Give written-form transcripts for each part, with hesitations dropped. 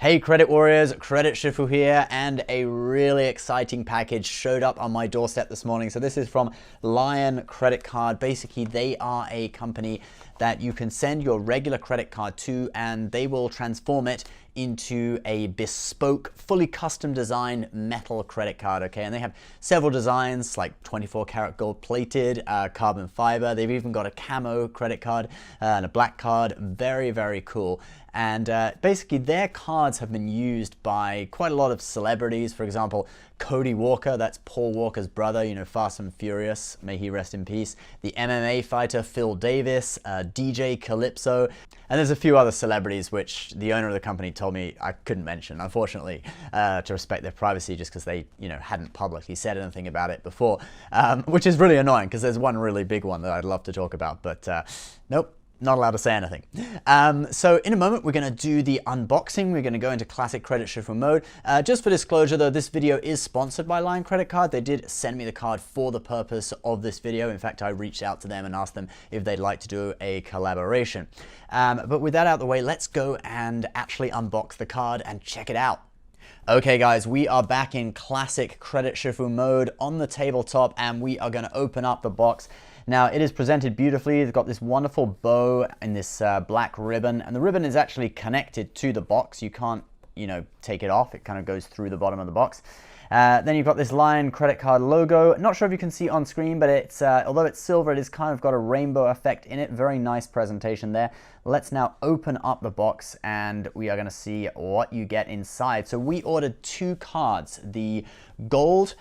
Hey Credit Warriors, Credit Shifu here, and a really exciting package showed up on my doorstep this morning. So this is from Lion Credit Card. Basically, they are a company that you can send your regular credit card to, and they will transform it into a bespoke, fully custom designed metal credit card, okay? And they have several designs, like 24 karat gold plated, carbon fiber. They've even got a camo credit card and a black card. Very, very cool. And basically their cards have been used by quite a lot of celebrities. For example, Cody Walker, that's Paul Walker's brother, you know, Fast and Furious, may he rest in peace. The MMA fighter Phil Davis, DJ Calypso, and there's a few other celebrities which the owner of the company told me I couldn't mention, unfortunately, to respect their privacy, just because they, you know, hadn't publicly said anything about it before, which is really annoying because there's one really big one that I'd love to talk about, but nope. Not allowed to say anything. So in a moment, we're going to do the unboxing. We're going to go into classic Credit Shifu mode. Just for disclosure, though, this video is sponsored by Lion Credit Card. They did send me the card for the purpose of this video. In fact, I reached out to them and asked them if they'd like to do a collaboration. But with that out of the way, let's go and actually unbox the card and check it out. Okay guys, we are back in classic Credit Shifu mode on the tabletop, and we are going to open up the box. Now, it is presented beautifully. It's got this wonderful bow and this black ribbon, and the ribbon is actually connected to the box. You can't, you know, take it off. It kind of goes through the bottom of the box. Then you've got this Lion Credit Card logo. Not sure if you can see on screen, but it's although it's silver, it is kind of got a rainbow effect in it. Very nice presentation there. Let's now open up the box, and we are going to see what you get inside. So we ordered two cards, the gold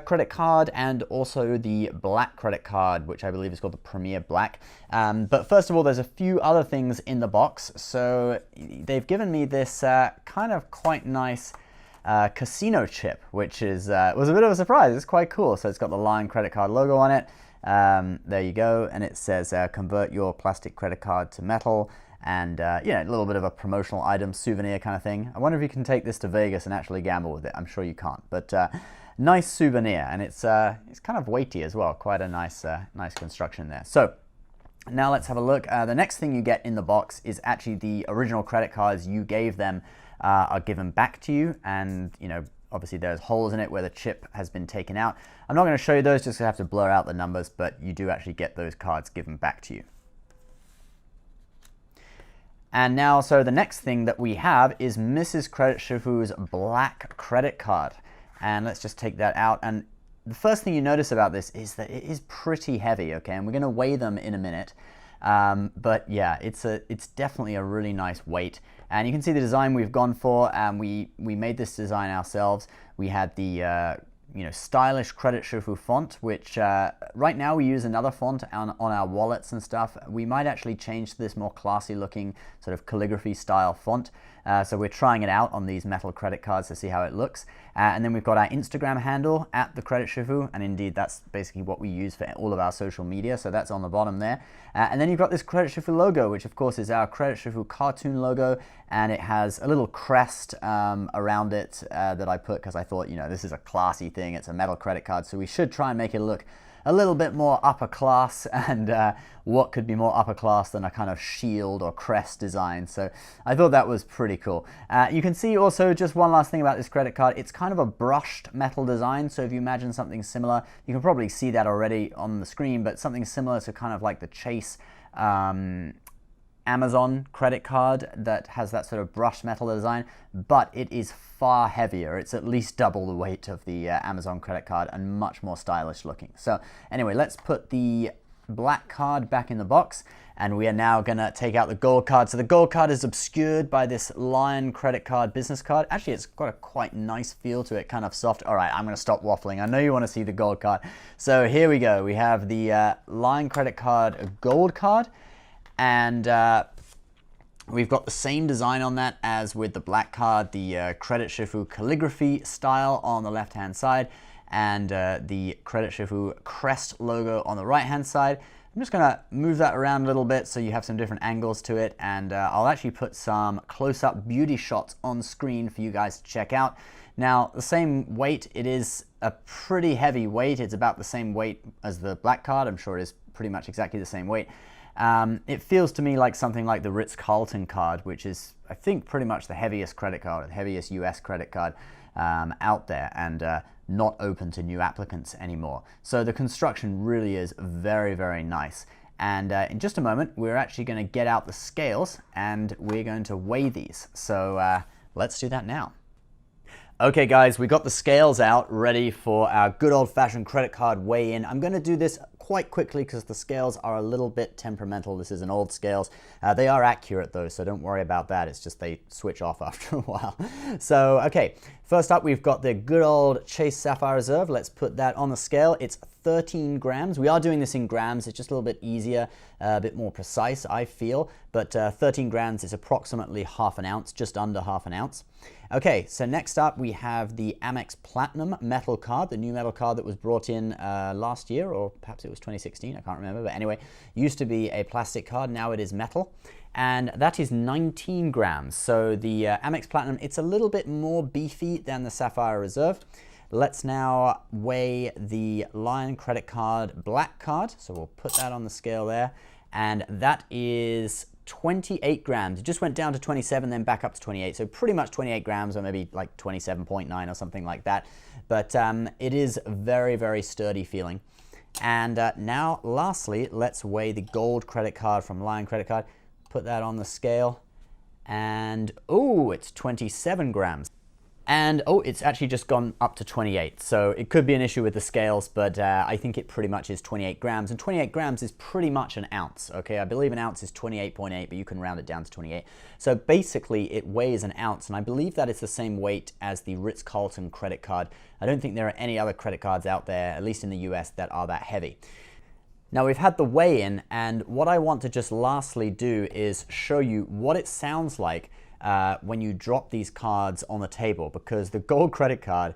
credit card and also the black credit card, which I believe is called the Premier Black. But first of all, there's a few other things in the box. So they've given me this kind of quite nice casino chip, which is was a bit of a surprise. It's quite cool. So it's got the Lion Credit Card logo on it. There you go, and it says convert your plastic credit card to metal, and yeah, a little bit of a promotional item, souvenir kind of thing. I wonder if you can take this to Vegas and actually gamble with it. I'm sure you can't, but nice souvenir, and it's kind of weighty as well. Quite a nice nice construction there. So now let's have a look. The next thing you get in the box is actually the original credit cards you gave them are given back to you, and you know, obviously there's holes in it where the chip has been taken out. I'm not going to show you those, just have to blur out the numbers, but you do actually get those cards given back to you. And now, so the next thing that we have is Mrs. Credit Shifu's black credit card. And let's just take that out. And the first thing you notice about this is that it is pretty heavy, okay? And we're going to weigh them in a minute. But yeah, it's definitely a really nice weight. And you can see the design we've gone for, and we made this design ourselves. We had the you know, stylish Credit Shifu font, which right now we use another font on our wallets and stuff. We might actually change to this more classy looking sort of calligraphy style font. So we're trying it out on these metal credit cards to see how it looks. And then we've got our Instagram handle at the Credit Shifu, and indeed that's basically what we use for all of our social media, so that's on the bottom there. And then you've got this Credit Shifu logo, which of course is our Credit Shifu cartoon logo, and it has a little crest around it that I put because I thought, you know, this is a classy thing. It's a metal credit card, so we should try and make it look a little bit more upper class, and what could be more upper class than a kind of shield or crest design. So I thought that was pretty cool. You can see also, just one last thing about this credit card, it's kind of a brushed metal design. So if you imagine something similar, you can probably see that already on the screen, but something similar to kind of like the Chase Amazon credit card that has that sort of brushed metal design, but it is far heavier. It's at least double the weight of the Amazon credit card and much more stylish looking. So anyway, let's put the black card back in the box, and we are now gonna take out the gold card. So the gold card is obscured by this Lion Credit Card business card. Actually, it's got a quite nice feel to it, kind of soft. All right, I'm gonna stop waffling. I know you wanna see the gold card. So here we go. We have the Lion Credit Card gold card, and we've got the same design on that as with the black card, the Credit Shifu calligraphy style on the left-hand side, and the Credit Shifu crest logo on the right-hand side. I'm just gonna move that around a little bit so you have some different angles to it, and I'll actually put some close-up beauty shots on screen for you guys to check out. Now, the same weight, it is a pretty heavy weight. It's about the same weight as the black card. I'm sure it is pretty much exactly the same weight. It feels to me like something like the Ritz-Carlton card, which is, I think, pretty much the heaviest credit card, the heaviest US credit card out there, and not open to new applicants anymore. So the construction really is very, very nice. And in just a moment, we're actually going to get out the scales and we're going to weigh these. So let's do that now. Okay guys, we got the scales out ready for our good old-fashioned credit card weigh-in. I'm going to do this quite quickly because the scales are a little bit temperamental. This is an old scales. They are accurate though, so don't worry about that. It's just they switch off after a while. So, okay, first up we've got the good old Chase Sapphire Reserve. Let's put that on the scale. It's 13 grams. We are doing this in grams. It's just a little bit easier, a bit more precise, I feel. But 13 grams is approximately half an ounce, just under half an ounce. Okay, so next up we have the Amex Platinum metal card, the new metal card that was brought in last year, or perhaps it was 2016, I can't remember, but anyway, used to be a plastic card, now it is metal, and that is 19 grams. So the Amex Platinum, it's a little bit more beefy than the Sapphire Reserve. Let's now weigh the Lion Credit Card Black card, so we'll put that on the scale there, and that is 28 grams. It just went down to 27, then back up to 28. So pretty much 28 grams, or maybe like 27.9 or something like that. But it is very, very sturdy feeling. And now, lastly, let's weigh the gold credit card from Lion Credit Card. Put that on the scale. And, oh, it's 27 grams. And, oh, it's actually just gone up to 28. So it could be an issue with the scales, but I think it pretty much is 28 grams. And 28 grams is pretty much an ounce, okay? I believe an ounce is 28.8, but you can round it down to 28. So basically, it weighs an ounce, and I believe that it's the same weight as the Ritz-Carlton credit card. I don't think there are any other credit cards out there, at least in the US, that are that heavy. Now we've had the weigh-in, and what I want to just lastly do is show you what it sounds like when you drop these cards on the table, because the gold credit card,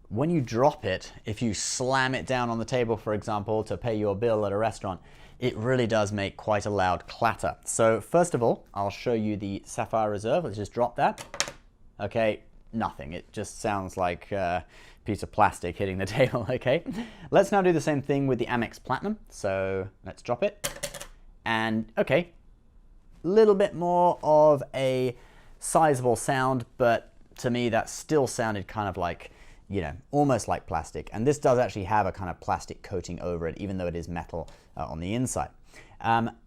when you drop it, if you slam it down on the table, for example, to pay your bill at a restaurant, it really does make quite a loud clatter. So first of all, I'll show you the Sapphire Reserve. Let's just drop that. Okay, nothing. It just sounds like a piece of plastic hitting the table, okay? Let's now do the same thing with the Amex Platinum. So let's drop it. And okay, a little bit more of a sizable sound, but to me that still sounded kind of like, you know, almost like plastic. And this does actually have a kind of plastic coating over it, even though it is metal on the inside.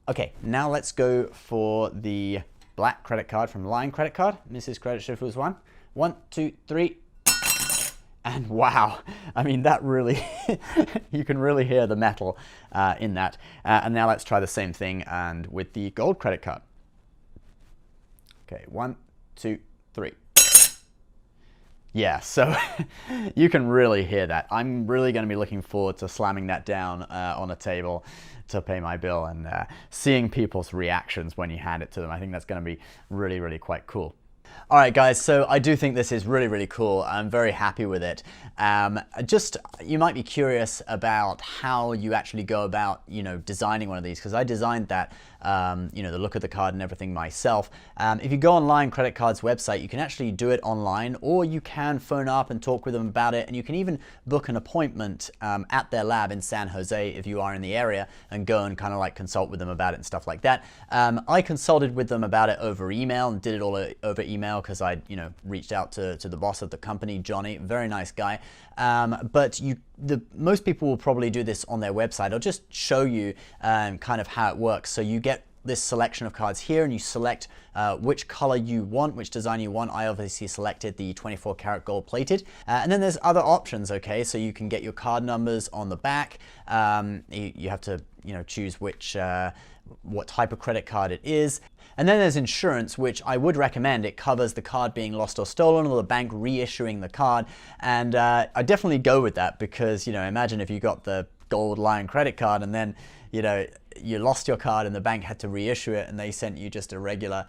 Okay, now let's go for the black credit card from Lion Credit Card. Mrs. Credit Shifu's one. 1, 2, 3. And wow, I mean, that really, you can really hear the metal in that. And now let's try the same thing and with the gold credit card. Okay, 1, 2, 3. Yeah, so you can really hear that. I'm really going to be looking forward to slamming that down on a table to pay my bill and seeing people's reactions when you hand it to them. I think that's going to be really, really quite cool. All right, guys, so I do think this is really, really cool. I'm very happy with it. You might be curious about how you actually go about, you know, designing one of these, because I designed that, you know, the look of the card and everything myself. If you go on Lion Credit Card's website, you can actually do it online, or you can phone up and talk with them about it, and you can even book an appointment at their lab in San Jose if you are in the area, and go and kind of like consult with them about it and stuff like that. I consulted with them about it over email and did it all over email because I, you know, reached out to the boss of the company, Johnny, very nice guy. But most people will probably do this on their website. I'll just show you kind of how it works. So you get this selection of cards here, and you select which color you want, which design you want. I obviously selected the 24 karat gold plated. And then there's other options, okay? So you can get your card numbers on the back. You have to, you know, choose which, what type of credit card it is. And then there's insurance, which I would recommend. It covers the card being lost or stolen, or the bank reissuing the card. And I definitely go with that because, you know, imagine if you got the gold Lion credit card and then, you know, you lost your card and the bank had to reissue it and they sent you just a regular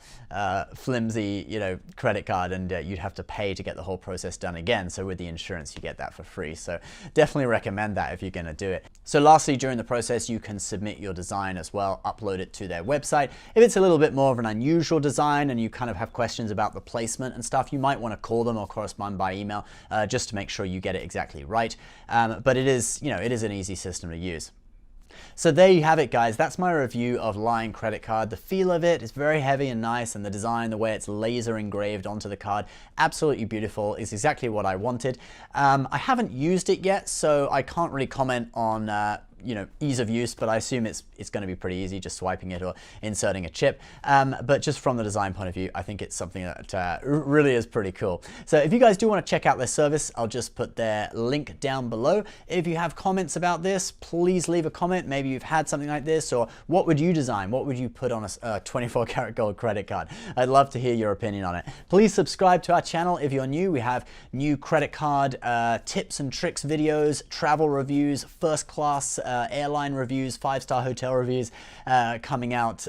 flimsy, you know, credit card, and you'd have to pay to get the whole process done again. So with the insurance, you get that for free. So definitely recommend that if you're going to do it. So lastly, during the process, you can submit your design as well, upload it to their website. If it's a little bit more of an unusual design and you kind of have questions about the placement and stuff, you might want to call them or correspond by email just to make sure you get it exactly right. But it is, you know, it is an easy system to use. So there you have it, guys. That's my review of Lion credit card. The feel of it is very heavy and nice, and the design, the way it's laser engraved onto the card, absolutely beautiful. It's exactly what I wanted. I haven't used it yet, so I can't really comment on ease of use, but I assume it's going to be pretty easy, just swiping it or inserting a chip. But just from the design point of view, I think it's something that really is pretty cool. So if you guys do want to check out this service, I'll just put their link down below. If you have comments about this, please leave a comment. Maybe you've had something like this, or what would you design? What would you put on a 24 karat gold credit card? I'd love to hear your opinion on it. Please subscribe to our channel if you're new. We have new credit card tips and tricks videos, travel reviews, first class airline reviews, 5-star hotel reviews coming out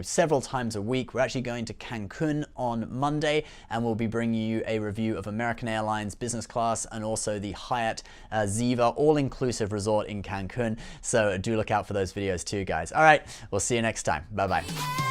several times a week. We're actually going to Cancun on Monday, and we'll be bringing you a review of American Airlines business class and also the Hyatt Ziva all-inclusive resort in Cancun. So do look out for those videos too, guys. All right, we'll see you next time. Bye-bye.